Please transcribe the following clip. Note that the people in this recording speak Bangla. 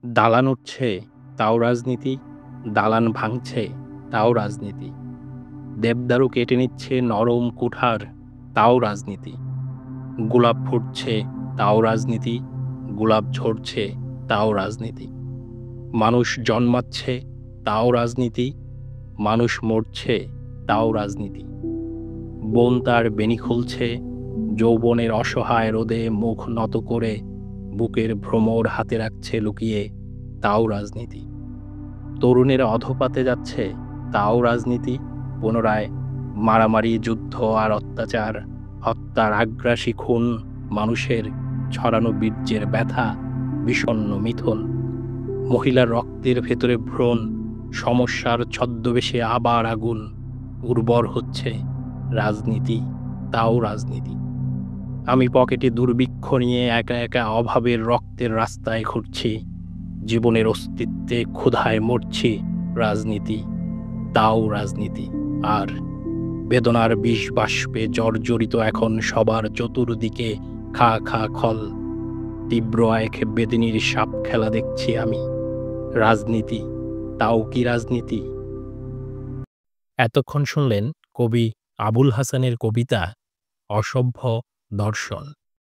দালান উঠছে, তাও রাজনীতি। দালান ভাঙছে, তাও রাজনীতি। দেবদারু কেটে নিচ্ছে নরম কুঠার, তাও রাজনীতি। গোলাপ ফুটছে, তাও রাজনীতি। গোলাপ ঝরছে, তাও রাজনীতি। মানুষ জন্মাচ্ছে, তাও রাজনীতি। মানুষ মরছে, তাও রাজনীতি। বন তার বেনি খুলছে, যৌবনের অসহায় রোদে মুখ নত করে বুকের ভ্রমর হাতে রাখছে লুকিয়ে, তাও রাজনীতি। তরুণেরা অধঃপাতে যাচ্ছে, তাও রাজনীতি। পুনরায় মারামারি, যুদ্ধ আর অত্যাচার, হত্যার আগ্রাসী খুন, মানুষের ছড়ানো বীর্যের ব্যথা, বিষণ্ণ মিথুন, মহিলার রক্তের ভেতরে ভ্রূণ, সমস্যার ছদ্মবেশে আবার আগুন, উর্বর হচ্ছে রাজনীতি, তাও রাজনীতি। আমি পকেটে দুর্ভিক্ষ নিয়ে একা একা অভাবের রক্তের রাস্তায় ঘুরছি, জীবনের অস্তিত্বে ক্ষুধায় মরছি, রাজনীতি, তাও রাজনীতি। আর বেদনার বিষ বাষ্পে জর্জরিত এখন সবার চতুর্দিকে খা খা খল, তীব্র এক বেদিনীর সাপ খেলা দেখছি আমি, রাজনীতি, তাও কি রাজনীতি? এতক্ষণ শুনলেন কবি আবুল হাসানের কবিতা অসভ্য দর্শন।